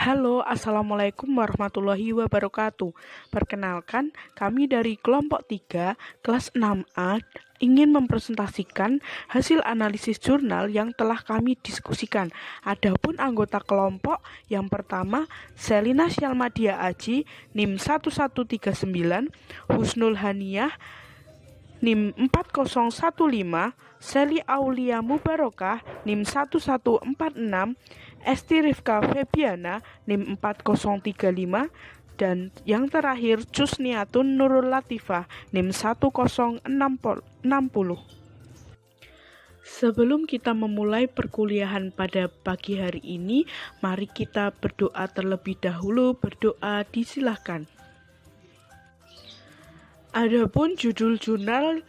Halo, Assalamualaikum warahmatullahi wabarakatuh. Perkenalkan, kami dari kelompok 3, kelas 6A, ingin mempresentasikan hasil analisis jurnal yang telah kami diskusikan. Adapun anggota kelompok yang pertama, Selina Syalmadia Aji, NIM 1139, Husnul Haniyah, NIM 4015, Seli Aulia Mubarokah, NIM 1146, Esti Rifka Febiana, NIM 4035, dan yang terakhir Cusniatun Nurul Latifah, NIM 1060. Sebelum kita memulai perkuliahan pada pagi hari ini, mari kita berdoa terlebih dahulu. Berdoa disilahkan. Adapun judul jurnal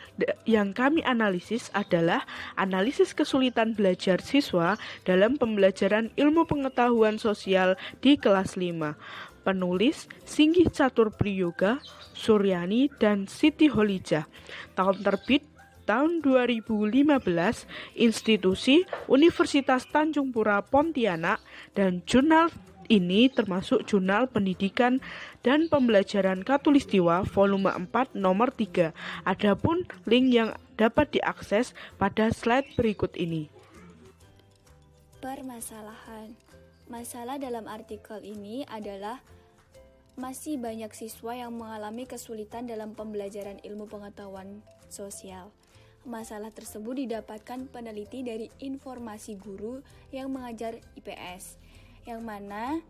yang kami analisis adalah analisis kesulitan belajar siswa dalam pembelajaran ilmu pengetahuan sosial di kelas 5. Penulis Singgih Catur Priyoga, Suryani, dan Siti Holijah. Tahun terbit tahun 2015, institusi Universitas Tanjung Pura Pontianak, dan jurnal ini termasuk Jurnal Pendidikan dan Pembelajaran Katulistiwa volume 4 nomor 3. Adapun link yang dapat diakses pada slide berikut ini. Permasalahan. Masalah dalam artikel ini adalah masih banyak siswa yang mengalami kesulitan dalam pembelajaran ilmu pengetahuan sosial. Masalah tersebut didapatkan peneliti dari informasi guru yang mengajar IPS, yang mana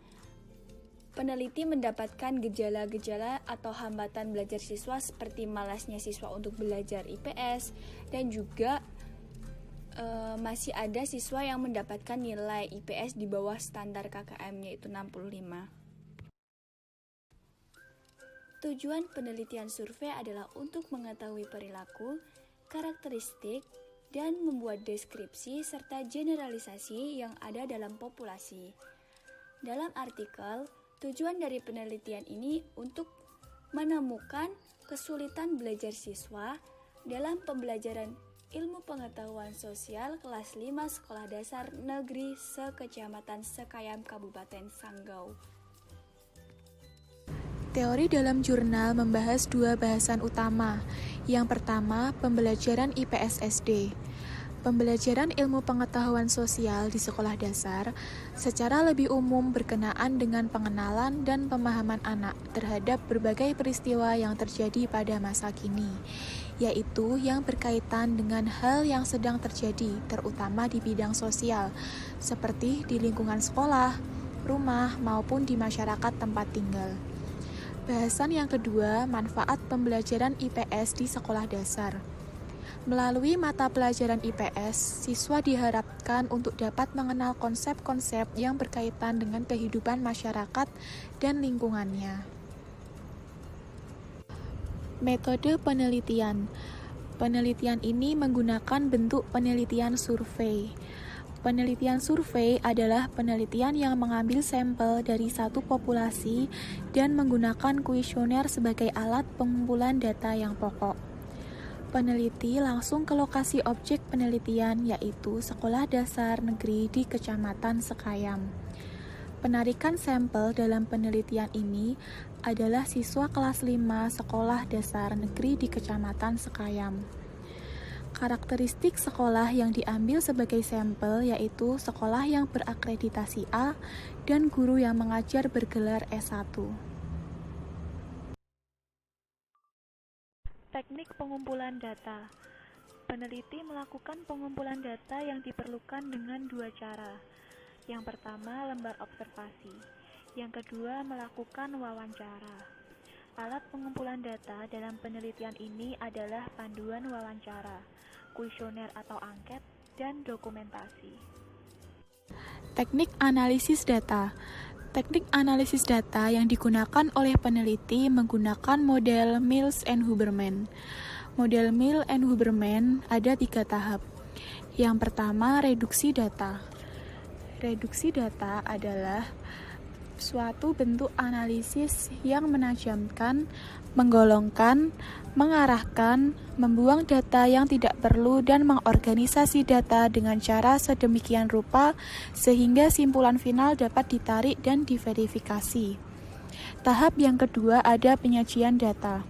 peneliti mendapatkan gejala-gejala atau hambatan belajar siswa seperti malasnya siswa untuk belajar IPS, dan juga masih ada siswa yang mendapatkan nilai IPS di bawah standar KKM, yaitu 65. Tujuan penelitian survei adalah untuk mengetahui perilaku, karakteristik, dan membuat deskripsi serta generalisasi yang ada dalam populasi. Dalam artikel, tujuan dari penelitian ini untuk menemukan kesulitan belajar siswa dalam pembelajaran ilmu pengetahuan sosial kelas 5 Sekolah Dasar Negeri Sekecamatan Sekayam Kabupaten Sanggau. Teori dalam jurnal membahas dua bahasan utama. Yang pertama, pembelajaran IPS SD. Pembelajaran ilmu pengetahuan sosial di sekolah dasar secara lebih umum berkenaan dengan pengenalan dan pemahaman anak terhadap berbagai peristiwa yang terjadi pada masa kini, yaitu yang berkaitan dengan hal yang sedang terjadi, terutama di bidang sosial, seperti di lingkungan sekolah, rumah, maupun di masyarakat tempat tinggal. Bahasan yang kedua, manfaat pembelajaran IPS di sekolah dasar. Melalui mata pelajaran IPS, siswa diharapkan untuk dapat mengenal konsep-konsep yang berkaitan dengan kehidupan masyarakat dan lingkungannya. Metode penelitian. Penelitian ini menggunakan bentuk penelitian survei. Penelitian survei adalah penelitian yang mengambil sampel dari satu populasi dan menggunakan kuesioner sebagai alat pengumpulan data yang pokok. Peneliti langsung ke lokasi objek penelitian, yaitu Sekolah Dasar Negeri di Kecamatan Sekayam. Penarikan sampel dalam penelitian ini adalah siswa kelas 5 Sekolah Dasar Negeri di Kecamatan Sekayam. Karakteristik sekolah yang diambil sebagai sampel yaitu sekolah yang berakreditasi A dan guru yang mengajar bergelar S1. Teknik pengumpulan data. Peneliti melakukan pengumpulan data yang diperlukan dengan dua cara. Yang pertama, lembar observasi. Yang kedua, melakukan wawancara. Alat pengumpulan data dalam penelitian ini adalah panduan wawancara, kuesioner atau angket, dan dokumentasi. Teknik analisis data. Teknik analisis data yang digunakan oleh peneliti menggunakan model Mills and Huberman. Model Mills and Huberman ada 3 tahap. Yang pertama, reduksi data. Reduksi data adalah suatu bentuk analisis yang menajamkan, menggolongkan, mengarahkan, membuang data yang tidak perlu dan mengorganisasi data dengan cara sedemikian rupa sehingga simpulan final dapat ditarik dan diverifikasi. Tahap yang kedua ada penyajian data.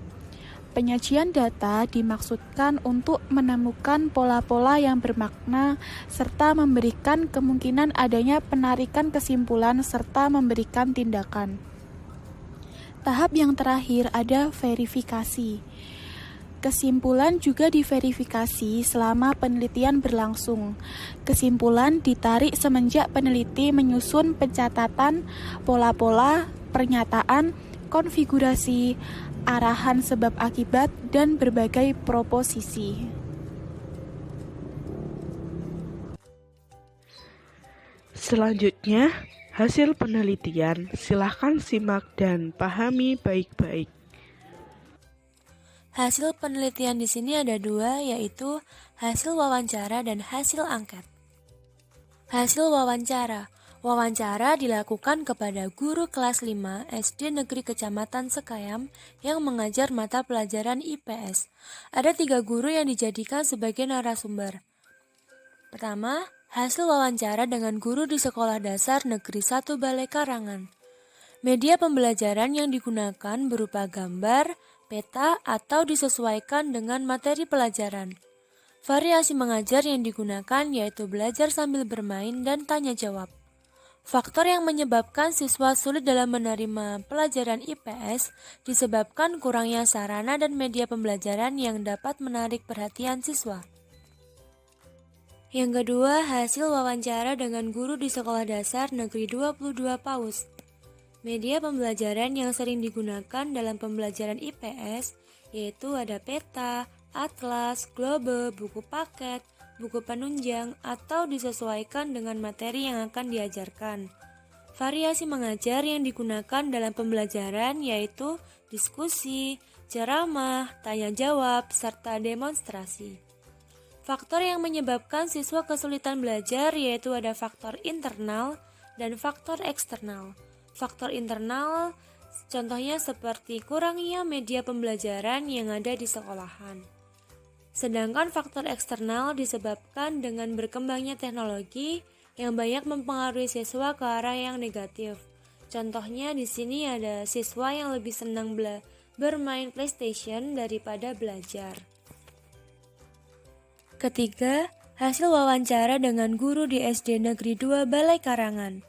Penyajian data dimaksudkan untuk menemukan pola-pola yang bermakna serta memberikan kemungkinan adanya penarikan kesimpulan serta memberikan tindakan. Tahap yang terakhir ada verifikasi. Kesimpulan juga diverifikasi selama penelitian berlangsung. Kesimpulan ditarik semenjak peneliti menyusun pencatatan pola-pola, pernyataan, konfigurasi, arahan sebab akibat, dan berbagai proposisi. Selanjutnya, hasil penelitian silakan simak dan pahami baik-baik. Hasil penelitian di sini ada dua, yaitu hasil wawancara dan hasil angket. Hasil wawancara. Wawancara dilakukan kepada guru kelas 5 SD Negeri Kecamatan Sekayam yang mengajar mata pelajaran IPS. Ada 3 guru yang dijadikan sebagai narasumber. Pertama, hasil wawancara dengan guru di Sekolah Dasar Negeri 1 Balai Karangan. Media pembelajaran yang digunakan berupa gambar, peta, atau disesuaikan dengan materi pelajaran. Variasi mengajar yang digunakan yaitu belajar sambil bermain dan tanya jawab. Faktor yang menyebabkan siswa sulit dalam menerima pelajaran IPS disebabkan kurangnya sarana dan media pembelajaran yang dapat menarik perhatian siswa. Yang kedua, hasil wawancara dengan guru di Sekolah Dasar Negeri 22 Paus. Media pembelajaran yang sering digunakan dalam pembelajaran IPS yaitu ada peta, atlas, globe, buku paket, buku penunjang, atau disesuaikan dengan materi yang akan diajarkan. Variasi mengajar yang digunakan dalam pembelajaran yaitu diskusi, ceramah, tanya jawab, serta demonstrasi. Faktor yang menyebabkan siswa kesulitan belajar yaitu ada faktor internal dan faktor eksternal. Faktor internal contohnya seperti kurangnya media pembelajaran yang ada di sekolahan. Sedangkan faktor eksternal disebabkan dengan berkembangnya teknologi yang banyak mempengaruhi siswa ke arah yang negatif. Contohnya di sini ada siswa yang lebih senang bermain PlayStation daripada belajar. Ketiga, hasil wawancara dengan guru di SD Negeri 2 Balai Karangan.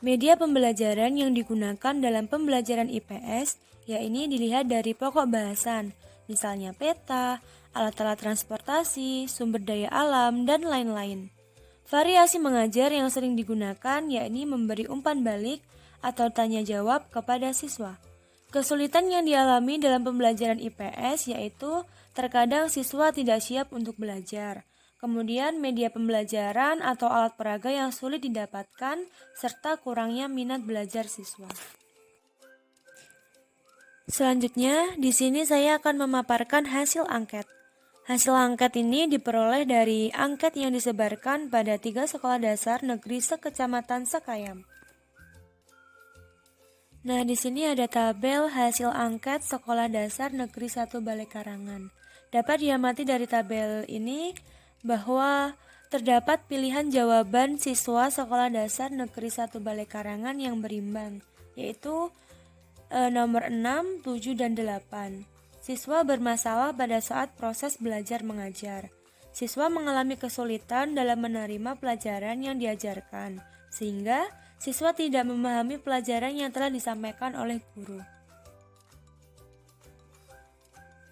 Media pembelajaran yang digunakan dalam pembelajaran IPS yaitu dilihat dari pokok bahasan, misalnya peta, alat-alat transportasi, sumber daya alam, dan lain-lain. Variasi mengajar yang sering digunakan yakni memberi umpan balik atau tanya jawab kepada siswa. Kesulitan yang dialami dalam pembelajaran IPS yaitu terkadang siswa tidak siap untuk belajar. Kemudian media pembelajaran atau alat peraga yang sulit didapatkan serta kurangnya minat belajar siswa. Selanjutnya, di sini saya akan memaparkan hasil angket. Hasil angket ini diperoleh dari angket yang disebarkan pada 3 sekolah dasar negeri sekecamatan Sekayam. Nah, di sini ada tabel hasil angket Sekolah Dasar Negeri 1 Balai Karangan. Dapat diamati dari tabel ini bahwa terdapat pilihan jawaban siswa Sekolah Dasar Negeri 1 Balai Karangan yang berimbang, yaitu nomor 6, 7, dan 8. Siswa bermasalah pada saat proses belajar mengajar. Siswa mengalami kesulitan dalam menerima pelajaran yang diajarkan, sehingga siswa tidak memahami pelajaran yang telah disampaikan oleh guru.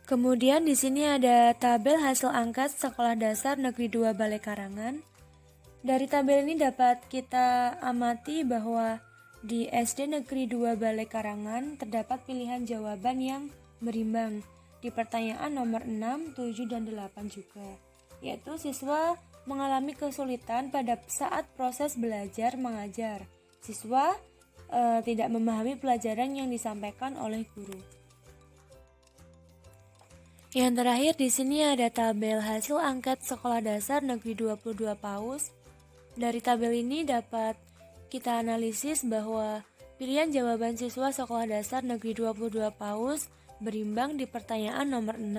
Kemudian di sini ada tabel hasil angket Sekolah Dasar Negeri 2 Balai Karangan. Dari tabel ini dapat kita amati bahwa di SD Negeri 2 Balai Karangan terdapat pilihan jawaban yang berimbang di pertanyaan nomor 6, 7, dan 8 juga, yaitu siswa mengalami kesulitan pada saat proses belajar mengajar. Siswa tidak memahami pelajaran yang disampaikan oleh guru. Yang terakhir di sini ada tabel hasil angket Sekolah Dasar Negeri 22 Paus. Dari tabel ini dapat kita analisis bahwa Pilihan jawaban siswa Sekolah Dasar Negeri 22 Paus berimbang di pertanyaan nomor 6,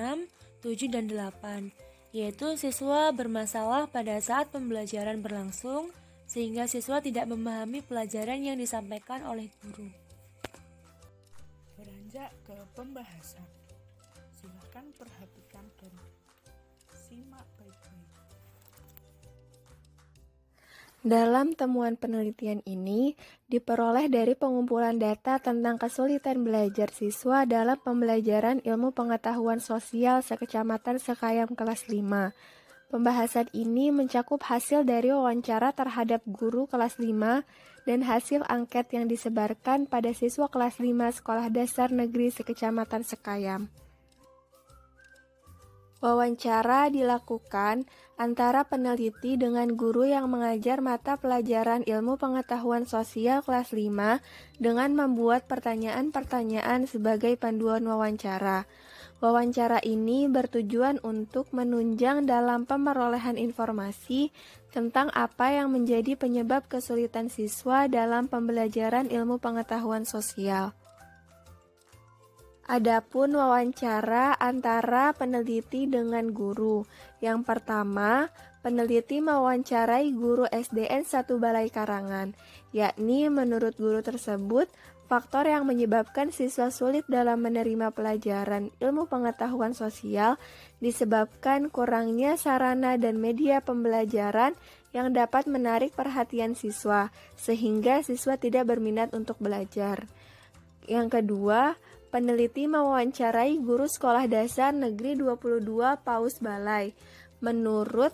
7, dan 8, yaitu siswa bermasalah pada saat pembelajaran berlangsung sehingga siswa tidak memahami pelajaran yang disampaikan oleh guru. Beranjak ke pembahasan. Silakan perhatikan dan simak baik-baik. Dalam temuan penelitian ini, diperoleh dari pengumpulan data tentang kesulitan belajar siswa dalam pembelajaran ilmu pengetahuan sosial sekecamatan Sekayam kelas 5. Pembahasan ini mencakup hasil dari wawancara terhadap guru kelas 5 dan hasil angket yang disebarkan pada siswa kelas 5 Sekolah Dasar Negeri Sekecamatan Sekayam. Wawancara dilakukan antara peneliti dengan guru yang mengajar mata pelajaran ilmu pengetahuan sosial kelas 5 dengan membuat pertanyaan-pertanyaan sebagai panduan wawancara. Wawancara ini bertujuan untuk menunjang dalam pemerolehan informasi tentang apa yang menjadi penyebab kesulitan siswa dalam pembelajaran ilmu pengetahuan sosial. Adapun wawancara antara peneliti dengan guru. Yang pertama, peneliti mewawancarai guru SDN 1 Balai Karangan, yakni menurut guru tersebut, faktor yang menyebabkan siswa sulit dalam menerima pelajaran ilmu pengetahuan sosial disebabkan kurangnya sarana dan media pembelajaran yang dapat menarik perhatian siswa, sehingga siswa tidak berminat untuk belajar. Yang kedua, peneliti mewawancarai guru Sekolah Dasar Negeri 22 Paus Balai. Menurut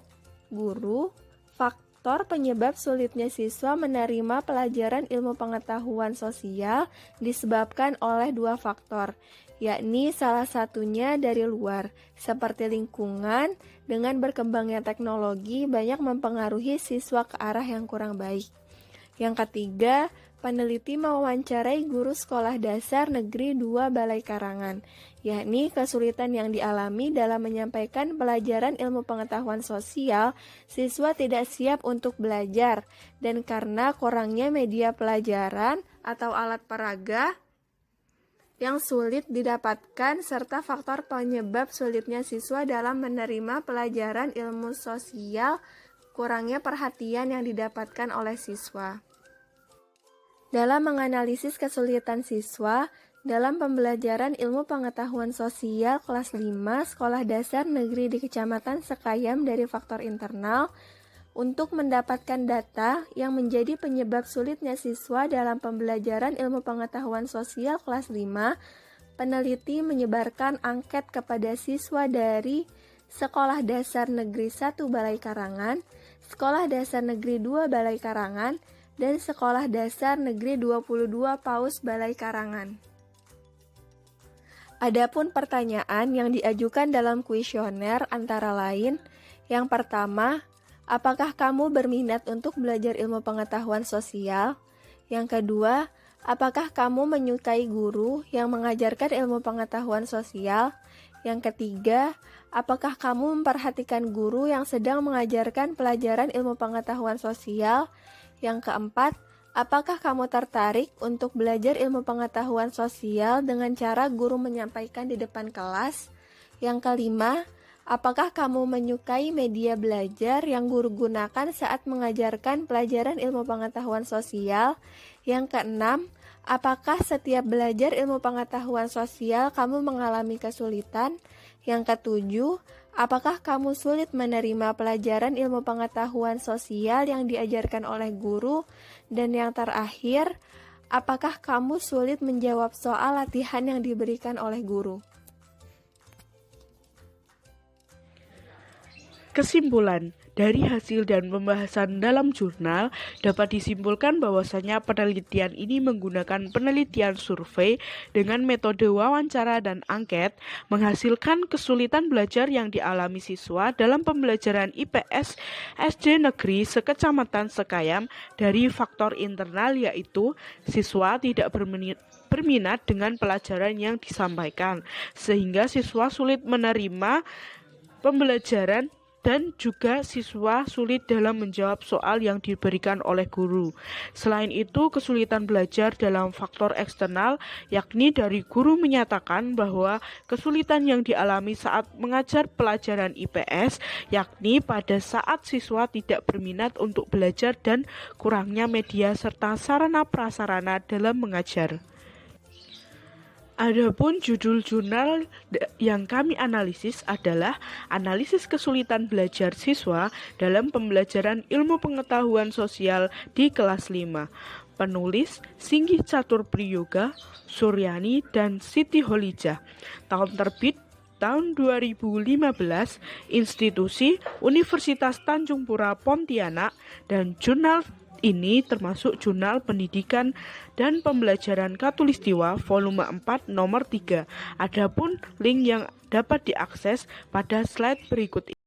guru, faktor penyebab sulitnya siswa menerima pelajaran ilmu pengetahuan sosial disebabkan oleh dua faktor, yakni salah satunya dari luar, seperti lingkungan dengan berkembangnya teknologi banyak mempengaruhi siswa ke arah yang kurang baik. Yang ketiga, peneliti mewawancarai guru Sekolah Dasar Negeri 2 Balai Karangan, yakni kesulitan yang dialami dalam menyampaikan pelajaran ilmu pengetahuan sosial, siswa tidak siap untuk belajar, dan karena kurangnya media pelajaran atau alat peraga yang sulit didapatkan, serta faktor penyebab sulitnya siswa dalam menerima pelajaran ilmu sosial, kurangnya perhatian yang didapatkan oleh siswa. Dalam menganalisis kesulitan siswa dalam pembelajaran ilmu pengetahuan sosial kelas 5 Sekolah Dasar Negeri di Kecamatan Sekayam dari faktor internal, untuk mendapatkan data yang menjadi penyebab sulitnya siswa dalam pembelajaran ilmu pengetahuan sosial kelas 5, peneliti menyebarkan angket kepada siswa dari Sekolah Dasar Negeri 1 Balai Karangan, Sekolah Dasar Negeri 2 Balai Karangan, dan Sekolah Dasar Negeri 22 Paus Balai Karangan. Adapun pertanyaan yang diajukan dalam kuesioner antara lain, yang pertama, apakah kamu berminat untuk belajar ilmu pengetahuan sosial? Yang kedua, apakah kamu menyukai guru yang mengajarkan ilmu pengetahuan sosial? Yang ketiga, apakah kamu memperhatikan guru yang sedang mengajarkan pelajaran ilmu pengetahuan sosial? Yang keempat, apakah kamu tertarik untuk belajar ilmu pengetahuan sosial dengan cara guru menyampaikan di depan kelas? Yang kelima, apakah kamu menyukai media belajar yang guru gunakan saat mengajarkan pelajaran ilmu pengetahuan sosial? Yang keenam, apakah setiap belajar ilmu pengetahuan sosial kamu mengalami kesulitan? Yang ketujuh, apakah kamu sulit menerima pelajaran ilmu pengetahuan sosial yang diajarkan oleh guru? Dan yang terakhir, apakah kamu sulit menjawab soal latihan yang diberikan oleh guru? Kesimpulan dari hasil dan pembahasan dalam jurnal dapat disimpulkan bahwasanya penelitian ini menggunakan penelitian survei dengan metode wawancara dan angket, menghasilkan kesulitan belajar yang dialami siswa dalam pembelajaran IPS SD Negeri Sekecamatan Sekayam dari faktor internal, yaitu siswa tidak berminat dengan pelajaran yang disampaikan, sehingga siswa sulit menerima pembelajaran dan juga siswa sulit dalam menjawab soal yang diberikan oleh guru. Selain itu, kesulitan belajar dalam faktor eksternal, yakni dari guru menyatakan bahwa kesulitan yang dialami saat mengajar pelajaran IPS, yakni pada saat siswa tidak berminat untuk belajar dan kurangnya media serta sarana prasarana dalam mengajar. Adapun judul jurnal yang kami analisis adalah analisis kesulitan belajar siswa dalam pembelajaran ilmu pengetahuan sosial di kelas 5. Penulis Singgih Catur Priyoga, Suryani, dan Siti Holijah. Tahun terbit tahun 2015, institusi Universitas Tanjung Pura Pontianak, dan jurnal ini termasuk Jurnal Pendidikan dan Pembelajaran Katulistiwa volume 4 nomor 3. Adapun link yang dapat diakses pada slide berikut ini.